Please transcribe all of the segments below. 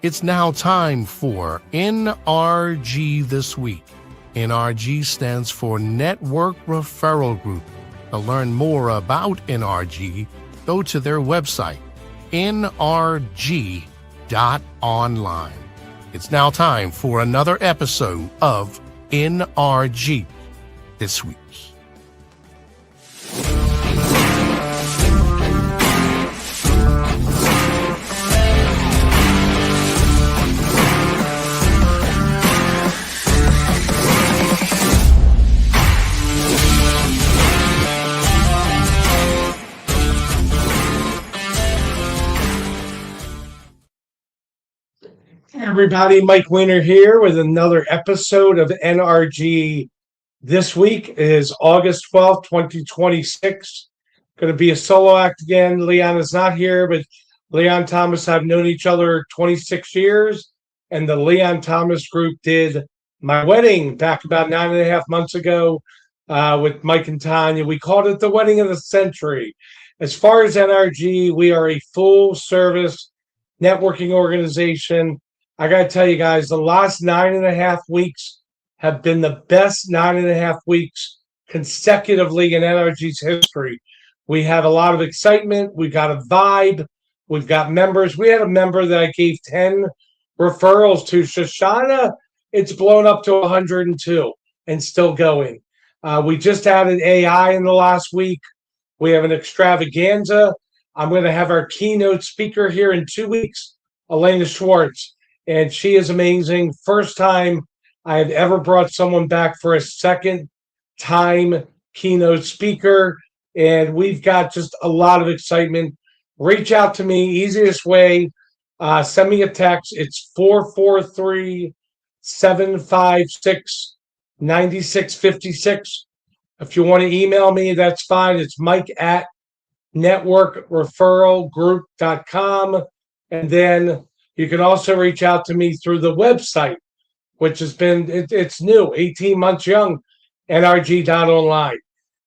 It's now time for NRG This Week. NRG stands for Network Referral Group. To learn more about NRG, go to their website, nrg.online. It's now time for another episode of NRG This Week. Hey everybody, Mike Weiner here with another episode of NRG. This week is August 12th, 2026. Going to be a solo act again. Leon is not here, but Leon Thomas, I've known each other 26 years, and the Leon Thomas group did my wedding back about 9.5 months ago with Mike and Tanya. We called it the wedding of the century. As far as NRG, we are a full service networking organization. I got to tell you guys, the last 9.5 weeks have been the best 9.5 weeks consecutively in NRG's history. We have a lot of excitement. We've got a vibe. We've got members. We had a member that I gave 10 referrals to. Shoshana, it's blown up to 102 and still going. We just added AI in the last week. We have an extravaganza. I'm going to have our keynote speaker here in 2 weeks, Elena Schwartz. And she is amazing. First time I have ever brought someone back for a second time keynote speaker. And we've got just a lot of excitement. Reach out to me. Easiest way, send me a text. It's 443-756-9656. If you want to email me, that's fine. It's mike@networkreferralgroup.com. And then you can also reach out to me through the website, which has been, it's new, 18 months young, nrg.online.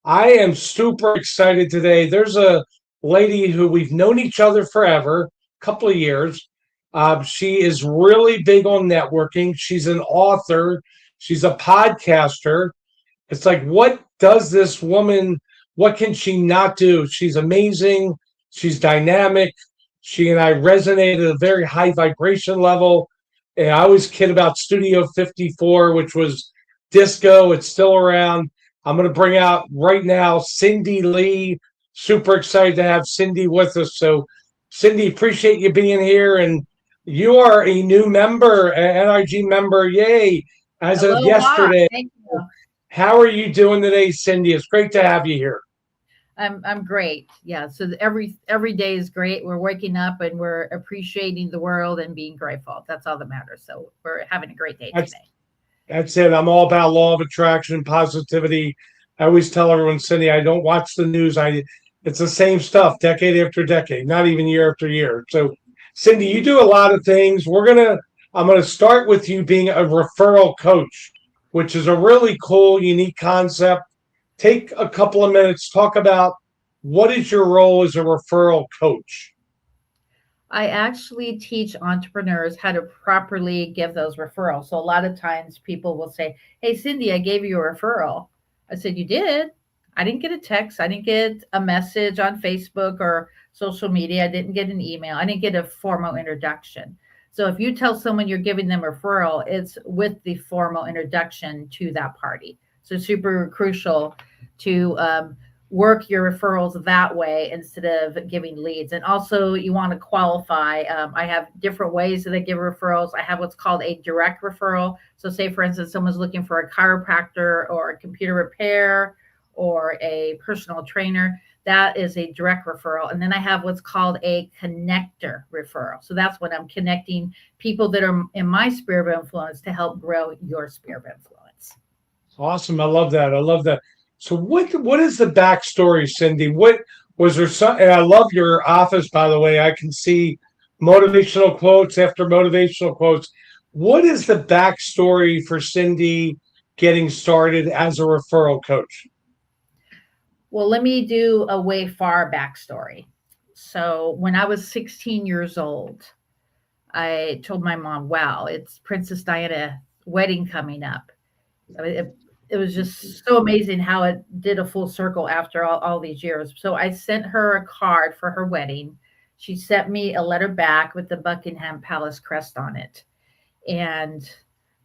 I am super excited today. There's a lady who we've known each other forever, a couple of years. She is really big on networking. She's an author. She's a podcaster. It's like, what does this woman, what can she not do? She's amazing. She's dynamic. She and I resonate at a very high vibration level. And I always kid about Studio 54, which was disco. It's still around. I'm going to bring out right now Cindy Lee. Super excited to have Cindy with us. So, Cindy, appreciate you being here. And you are a new member, an NRG member. Yay. As of yesterday. Thank you. How are you doing today, Cindy? It's great to have you here. I'm great. Yeah. So every day is great. We're waking up and we're appreciating the world and being grateful. That's all that matters. So we're having a great day today. That's it. I'm all about law of attraction, positivity. I always tell everyone, Cindy, I don't watch the news. It's the same stuff decade after decade, not even year after year. So, Cindy, you do a lot of things. I'm gonna start with you being a referral coach, which is a really cool, unique concept. Take a couple of minutes, talk about what is your role as a referral coach? I actually teach entrepreneurs how to properly give those referrals. So a lot of times people will say, "Hey, Cindy, I gave you a referral." I said, "You did? I didn't get a text. I didn't get a message on Facebook or social media. I didn't get an email. I didn't get a formal introduction." So if you tell someone you're giving them a referral, it's with the formal introduction to that party. So super crucial to work your referrals that way instead of giving leads. And also you want to qualify. I have different ways that I give referrals. I have what's called a direct referral. So say, for instance, someone's looking for a chiropractor or a computer repair or a personal trainer. That is a direct referral. And then I have what's called a connector referral. So that's when I'm connecting people that are in my sphere of influence to help grow your sphere of influence. Awesome. I love that. So what is the backstory, Cindy? What was there some, and I love your office, by the way. I can see motivational quotes after motivational quotes. What is the backstory for Cindy getting started as a referral coach? Well, let me do a way far backstory. So when I was 16 years old, I told my mom, wow, it's Princess Diana wedding coming up. I mean, it was just so amazing how it did a full circle after all these years. So I sent her a card for her wedding. She sent me a letter back with the Buckingham Palace crest on it. And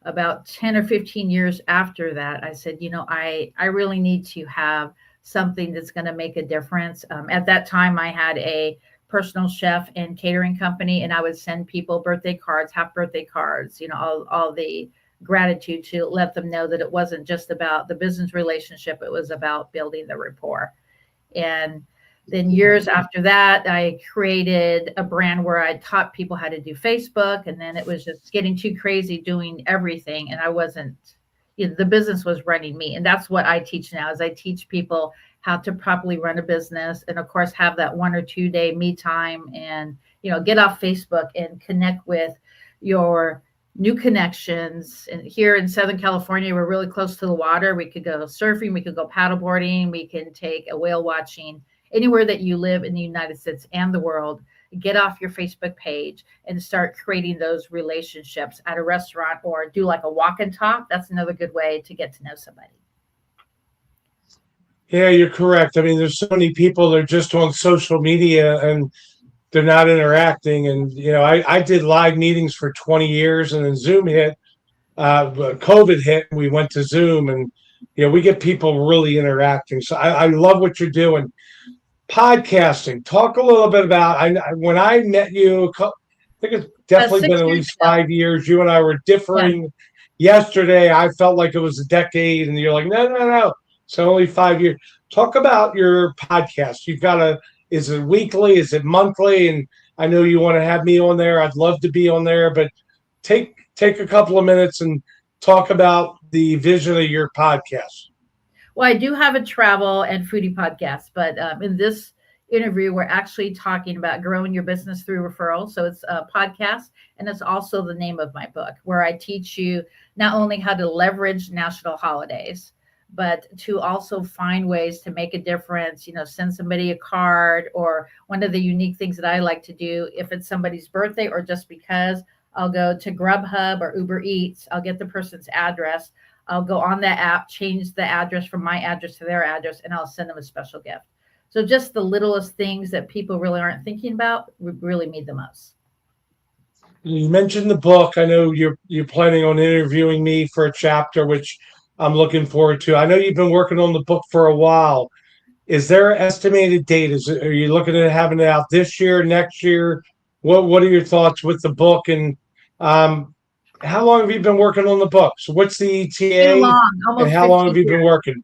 about 10 or 15 years after that, I said, I really need to have something that's going to make a difference. At that time, I had a personal chef and catering company, and I would send people birthday cards, half birthday cards, all the gratitude to let them know that it wasn't just about the business relationship, it was about building the rapport. And then years after that, I created a brand where I taught people how to do Facebook. And then it was just getting too crazy doing everything. And I wasn't, the business was running me. And that's what I teach now is I teach people how to properly run a business. And of course, have that 1 or 2 day me time and, get off Facebook and connect with your new connections. And here in Southern California, we're really close to the water. We could go surfing, we could go paddleboarding, we can take a whale watching. Anywhere that you live in the United States and the world, get off your Facebook page and start creating those relationships at a restaurant or do like a walk and talk. That's another good way to get to know somebody. Yeah, you're correct. I mean, there's so many people that are just on social media and they're not interacting. And, I did live meetings for 20 years and then Zoom hit, COVID hit, and we went to Zoom and, we get people really interacting. So I love what you're doing. Podcasting. Talk a little bit about. When I met you, I think it's definitely been at least 5 years. You and I were differing. Yeah. Yesterday, I felt like it was a decade, and you're like, no. So only 5 years. Talk about your podcast. You've got a. Is it weekly? Is it monthly? And I know you want to have me on there. I'd love to be on there, but take a couple of minutes and talk about the vision of your podcast. Well, I do have a travel and foodie podcast, but in this interview, we're actually talking about growing your business through referrals. So it's a podcast, and it's also the name of my book, where I teach you not only how to leverage national holidays, but to also find ways to make a difference, send somebody a card. Or one of the unique things that I like to do, if it's somebody's birthday or just because, I'll go to Grubhub or Uber Eats, I'll get the person's address. I'll go on that app, change the address from my address to their address, and I'll send them a special gift. So just the littlest things that people really aren't thinking about would really mean the most. You mentioned the book. I know you're planning on interviewing me for a chapter, which I'm looking forward to. I know you've been working on the book for a while. Is there an estimated date? Are you looking at having it out this year, next year? What are your thoughts with the book? And how long have you been working on the book? So what's the ETA? And how long have you been working?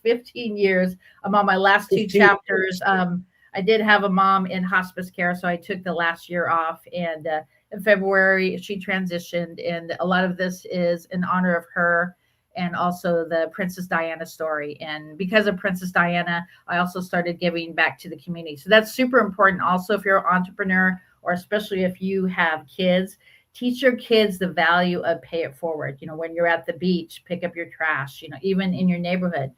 15 years. I'm on my last 2 chapters. I did have a mom in hospice care, so I took the last year off. And in February, she transitioned. And a lot of this is in honor of her and also the Princess Diana story. And because of Princess Diana, I also started giving back to the community. So that's super important. Also, if you're an entrepreneur, or especially if you have kids, teach your kids the value of pay it forward. When you're at the beach, pick up your trash, even in your neighborhood,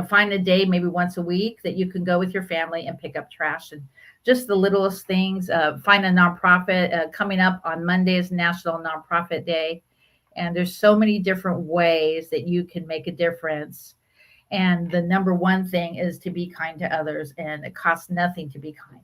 find a day, maybe once a week, that you can go with your family and pick up trash. And just the littlest things. Find a nonprofit. Coming up on Monday is National Nonprofit Day. And there's so many different ways that you can make a difference. And the number one thing is to be kind to others, and it costs nothing to be kind.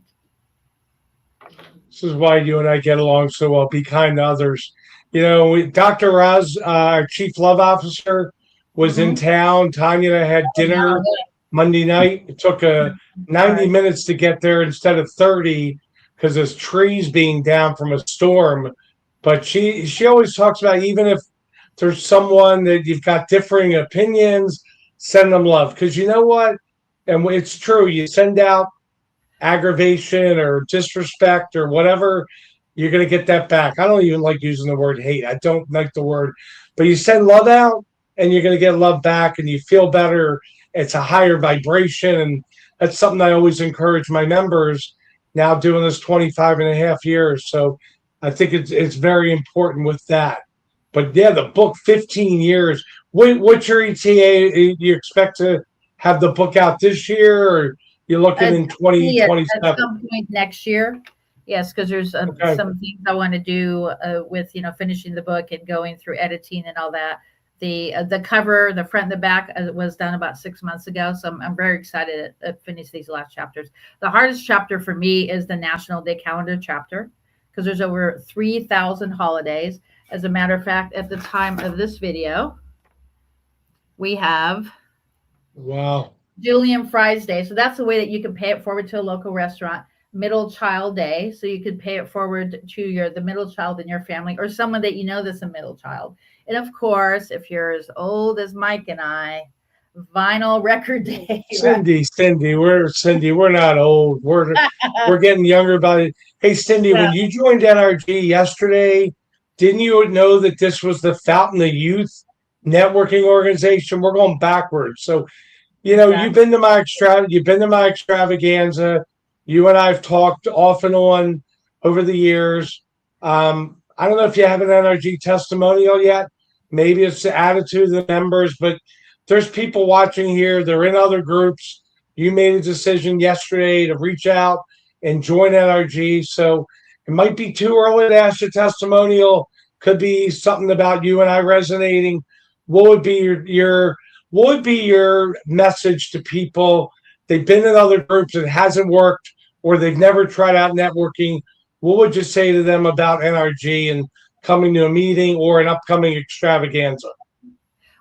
This is why you and I get along so well. Be kind to others. Dr. Raz, our chief love officer, was in town. Tanya and I had dinner Monday night. It took 90 minutes to get there instead of 30 because there's trees being down from a storm. But she always talks about, even if there's someone that you've got differing opinions, send them love. Because you know what? And it's true. You send out aggravation or disrespect or whatever, you're going to get that back. I don't even like using the word hate. I don't like the word. But you send love out and you're going to get love back and you feel better. It's a higher vibration. And that's something I always encourage my members, now doing this 25 and a half years. So I think it's very important with that. But yeah, the book, 15 years. What's your ETA? Do you expect to have the book out this year, or you're looking in 2027? At some point next year. Yes, because there's Okay. some things I want to do with finishing the book and going through editing and all that. The cover, the front and the back was done about 6 months ago, so I'm very excited to finish these last chapters. The hardest chapter for me is the National Day Calendar chapter because there's over 3,000 holidays. As a matter of fact, at the time of this video, we have Wow. Julian Fry's Day. So that's the way that you can pay it forward to a local restaurant. Middle Child Day. So you could pay it forward to the middle child in your family or someone that you know that's a middle child. And of course, if you're as old as Mike and I, Vinyl Record Day. Cindy, we're not old. We're getting younger about it. Hey, Cindy, Yeah. when you joined NRG yesterday, didn't you know that this was the Fountain of Youth networking organization? We're going backwards. So, Exactly. you've been to my extravaganza. You and I have talked off and on over the years. I don't know if you have an NRG testimonial yet. Maybe it's the attitude of the members, but there's people watching here. They're in other groups. You made a decision yesterday to reach out and join NRG. So it might be too early to ask your testimonial. Could be something about you and I resonating. What would be your message to people? They've been in other groups, it hasn't worked, or they've never tried out networking. What would you say to them about NRG and coming to a meeting or an upcoming extravaganza?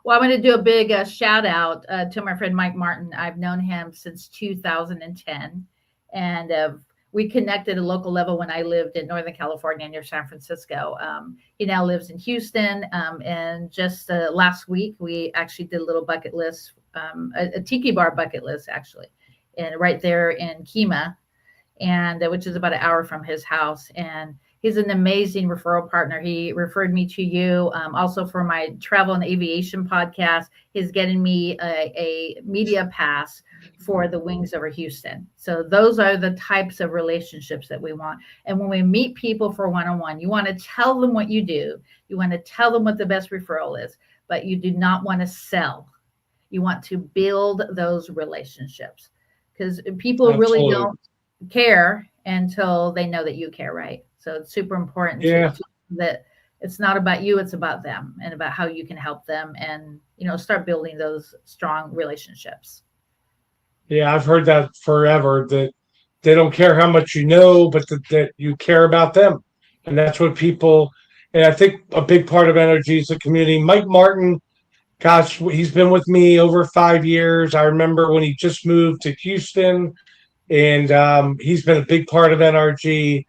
Well, I'm going to do a big shout out to my friend Mike Martin. I've known him since 2010, and we connected at a local level when I lived in Northern California near San Francisco. He now lives in Houston, and just last week we actually did a little bucket list, a tiki bar bucket list actually, and right there in Kima, and which is about an hour from his house. And he's an amazing referral partner. He referred me to you. Also for my travel and aviation podcast, he's getting me a media pass for the Wings Over Houston. So those are the types of relationships that we want. And when we meet people for one-on-one, you want to tell them what you do. You want to tell them what the best referral is, but you do not want to sell. You want to build those relationships because people Absolutely. really don't care until they know that you care, right? So it's super important that it's not about you, it's about them and about how you can help them and, start building those strong relationships. Yeah, I've heard that forever, that they don't care how much you know, but that you care about them. And that's what people, and I think a big part of NRG is the community. Mike Martin, gosh, he's been with me over 5 years. I remember when he just moved to Houston, and he's been a big part of NRG.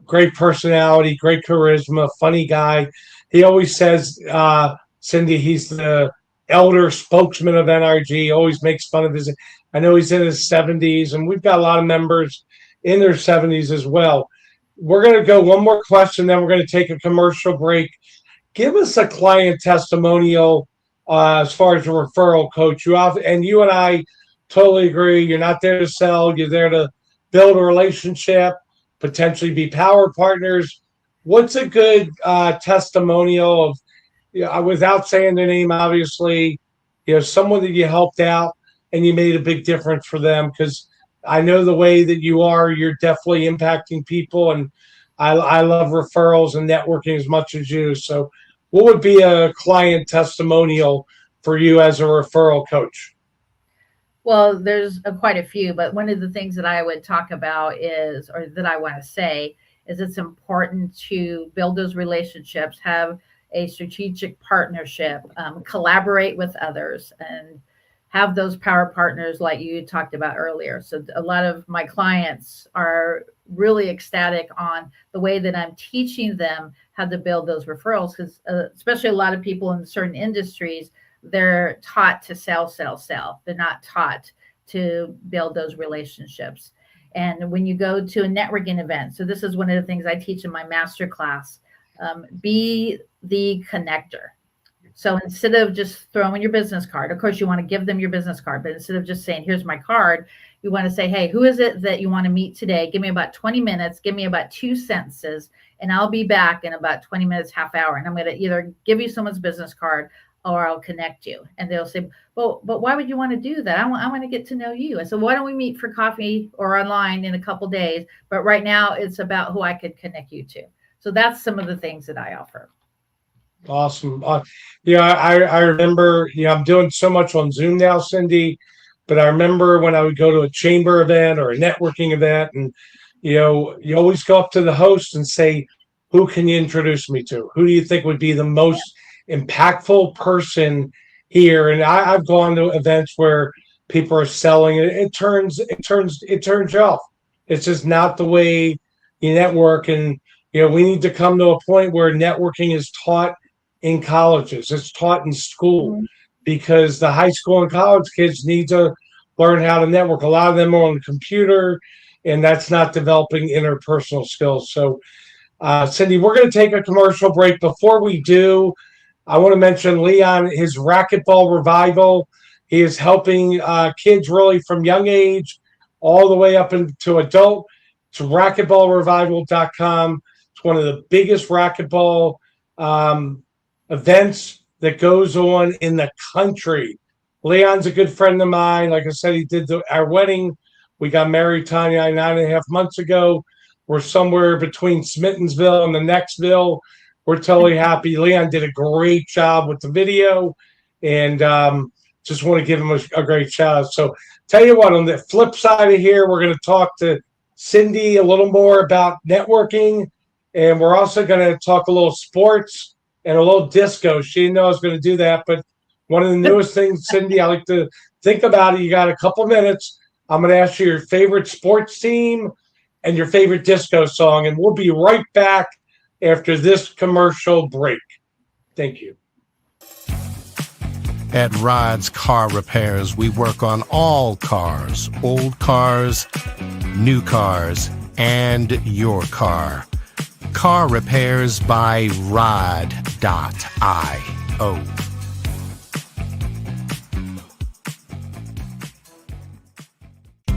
Great personality, great charisma, funny guy. He always says, Cindy, he's the elder spokesman of NRG, always makes fun of his. I know he's in his 70s, and we've got a lot of members in their 70s as well. We're going to go one more question, then we're going to take a commercial break. Give us a client testimonial as far as a referral coach. You and I totally agree. You're not there to sell. You're there to build a relationship, potentially be power partners. What's a good testimonial of, without saying their name, obviously, someone that you helped out and you made a big difference for them? Because I know the way that you're definitely impacting people, and I love referrals and networking as much as you. So what would be a client testimonial for you as a referral coach? Well, there's quite a few, but one of the things that I would talk about or that I want to say is it's important to build those relationships, have a strategic partnership, collaborate with others, and have those power partners like you talked about earlier. So a lot of my clients are really ecstatic on the way that I'm teaching them how to build those referrals, because especially a lot of people in certain industries, they're taught to sell. They're not taught to build those relationships. And when you go to a networking event, so this is one of the things I teach in my master class, be the connector. So instead of just throwing your business card, of course you want to give them your business card, but instead of just saying, here's my card, you want to say, hey, who is it that you want to meet today? Give me about 20 minutes, give me about 2 sentences, and I'll be back in about 20 minutes, half hour. And I'm going to either give you someone's business card, or I'll connect you. And they'll say, but why would you want to do that? I want to get to know you. I said, why don't we meet for coffee or online in a couple days? But right now it's about who I could connect you to. So that's some of the things that I offer. Awesome. Yeah, I remember, I'm doing so much on Zoom now, Cindy, but I remember when I would go to a chamber event or a networking event, and, you always go up to the host and say, who can you introduce me to? Who do you think would be the most impactful person here? And I've gone to events where people are selling it. It turns you off. It's just not the way you network. And, we need to come to a point where networking is taught in colleges. It's taught in school Mhm. because the high school and college kids need to learn how to network. A lot of them are on the computer, and that's not developing interpersonal skills. So, Cindy, we're going to take a commercial break. Before we do, I want to mention Leon, his racquetball revival. He is helping kids really from young age all the way up into adult. It's racquetballrevival.com. It's one of the biggest racquetball um, events that goes on in the country. Leon's a good friend of mine. Like I said, he did our wedding. We got married, Tanya, 9.5 months ago. We're somewhere between Smittensville and the Nextville. We're totally happy. Leon did a great job with the video, and just want to give him a great shout out. So, tell you what, on the flip side of here, we're going to talk to Cindy a little more about networking, and we're also going to talk a little sports and a little disco. She didn't know I was going to do that, but one of the newest things, Cindy, I like to think about it. You got a couple minutes. I'm going to ask you your favorite sports team and your favorite disco song, and we'll be right back after this commercial break. Thank you. At Rod's Car Repairs, we work on all cars, old cars, new cars, and your car. Car Repairs by Rod.io.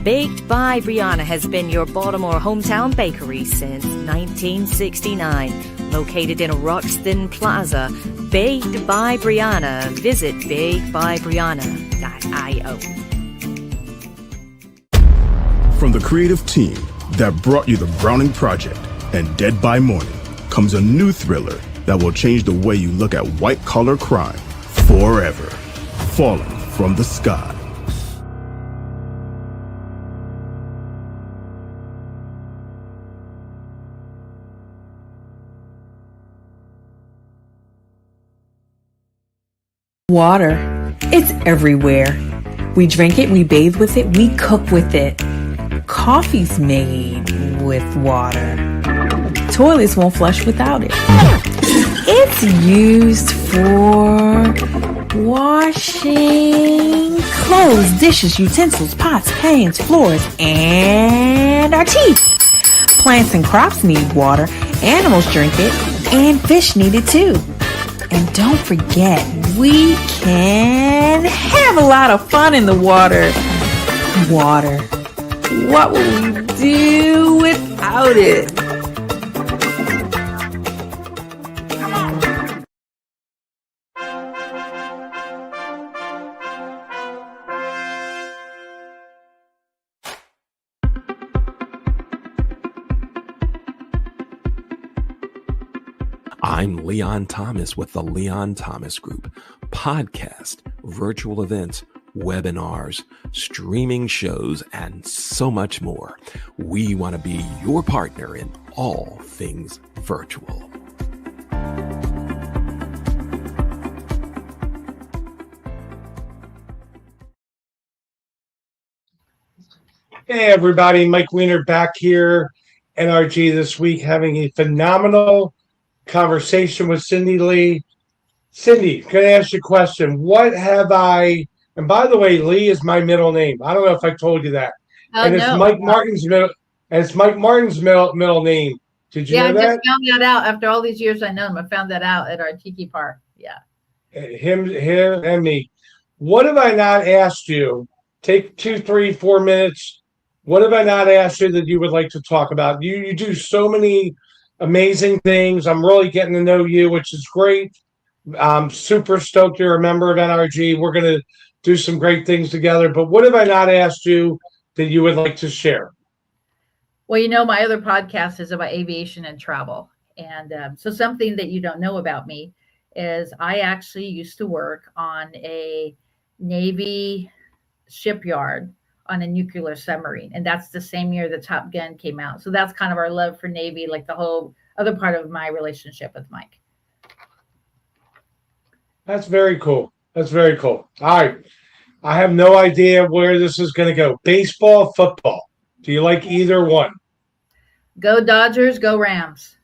Baked by Brianna has been your Baltimore hometown bakery since 1969. Located in Roxton Plaza, Baked by Brianna. Visit bakedbybrianna.io. From the creative team that brought you the Browning Project and Dead by Morning comes a new thriller that will change the way you look at white-collar crime forever. Falling from the Sky. Water. It's everywhere. We drink it, we bathe with it, we cook with it. Coffee's made with water. Toilets won't flush without it. It's used for washing clothes, dishes, utensils, pots, pans, floors, and our teeth. Plants and crops need water, animals drink it, and fish need it too. And don't forget, we can have a lot of fun in the water. Water. What will we do without it? I'm Leon Thomas with the Leon Thomas Group. Podcast, virtual events, webinars, streaming shows, and so much more. We want to be your partner in all things virtual. Hey, everybody. Mike Weiner back here, NRG this week, having a phenomenal conversation with Cindy Lee. Cindy, can I ask you a question? What have I, and by the way, Lee is my middle name. I don't know if I told you that. Oh, And it's no. Mike Martin's middle name. Did you Yeah, I know just that? found that out after all these years I know him. I found that out at our tiki park. Yeah. Him and me. What have I not asked you? Take 2, 3, 4 minutes. What have I not asked you that you would like to talk about? You do so many amazing things. I'm really getting to know you, which is great. I'm super stoked you're a member of NRG. We're going to do some great things together. But what have I not asked you that you would like to share? Well, my other podcast is about aviation and travel. And so something that you don't know about me is I actually used to work on a Navy shipyard on a nuclear submarine. And that's the same year the Top Gun came out. So that's kind of our love for Navy, like the whole other part of my relationship with Mike. That's very cool. That's very cool. All right. I have no idea where this is going to go. Baseball, football. Do you like either one? Go Dodgers, go Rams.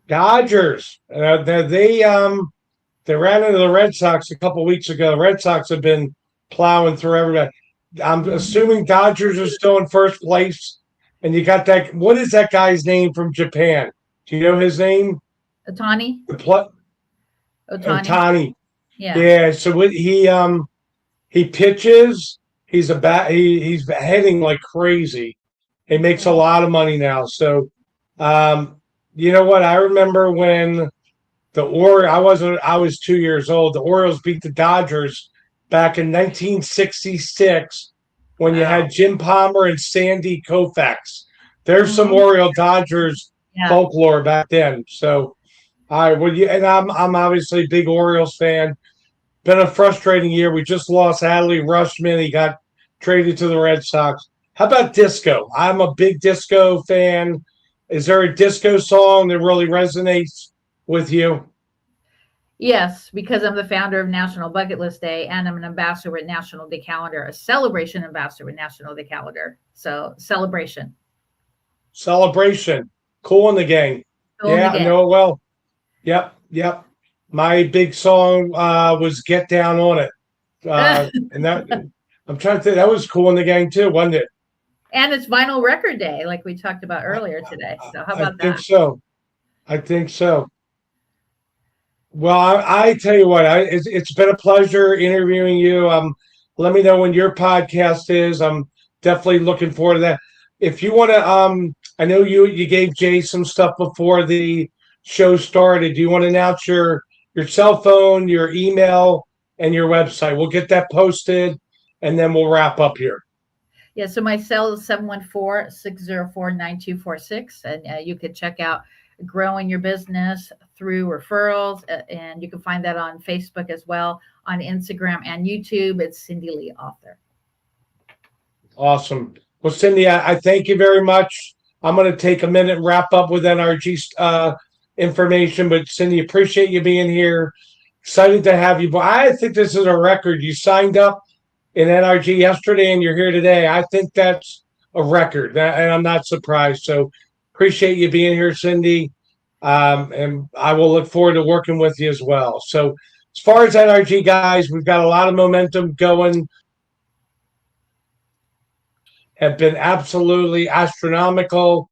Dodgers. They ran into the Red Sox a couple weeks ago. The Red Sox have been plowing through everybody. I'm assuming Dodgers are still in first place. And you got that. What is that guy's name from Japan? Do you know his name? Otani. Otani. Yeah. Yeah. So he pitches. He's he's hitting like crazy. He makes a lot of money now. So, you know what? I remember when I was 2 years old. The Orioles beat the Dodgers back in 1966 when you had Jim Palmer and Sandy Koufax. There's some Oriole Dodgers folklore back then. So, and I'm obviously a big Orioles fan. Been a frustrating year. We just lost Adley Rushman. He got traded to the Red Sox. How about disco? I'm a big disco fan. Is there a disco song that really resonates with you? Yes, because I'm the founder of National Bucket List Day, and I'm an ambassador at National Day Calendar, a celebration ambassador with National Day Calendar. So celebration. Cool in the Gang. I know it well. Yep. My big song was "Get Down on It," and that I'm trying to think. That was Cool in the Gang too, wasn't it? And it's Vinyl Record Day, like we talked about earlier today. So how about that? I think so. Well, I tell you what, it's been a pleasure interviewing you. Let me know when your podcast is. I'm definitely looking forward to that. If you want to, I know you gave Jay some stuff before the show started. Do you want to announce your cell phone, your email, and your website? We'll get that posted, and then we'll wrap up here. Yeah, so my cell is 714-604-9246, and you can check out Growing Your Business through referrals, and you can find that on Facebook as well, on Instagram and YouTube. It's Cindy Lee Author. Awesome. Well, Cindy, I thank you very much. I'm going to take a minute and wrap up with NRG information, but Cindy, appreciate you being here. Excited to have you. But I think this is a record. You signed up in NRG yesterday and you're here today. I think that's a record, and I'm not surprised. So appreciate you being here, Cindy. And I will look forward to working with you as well. So as far as NRG, guys, we've got a lot of momentum going. Have been absolutely astronomical.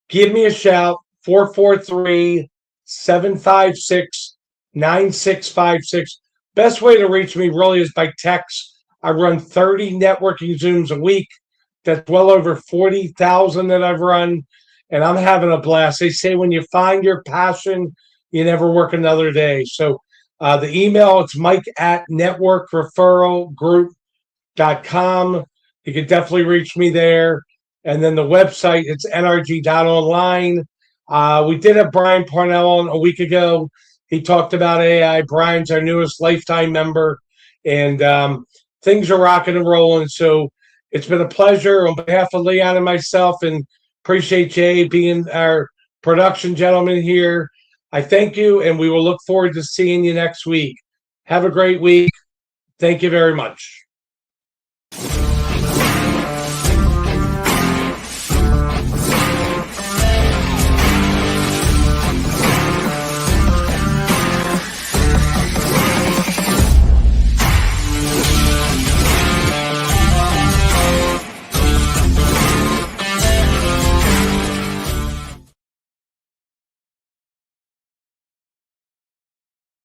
Give me a shout, 443-756-9656. Best way to reach me really is by text. I run 30 networking Zooms a week. That's well over 40,000 that I've run, and I'm having a blast. They say when you find your passion, you never work another day. So the email, it's mike@networkreferralgroup.com. You can definitely reach me there. And then the website, it's nrg.online. We did have Brian Parnell on a week ago. He talked about AI. Brian's our newest lifetime member. And things are rocking and rolling. So it's been a pleasure on behalf of Leon and myself, and appreciate Jay being our production gentleman here. I thank you, and we will look forward to seeing you next week. Have a great week. Thank you very much.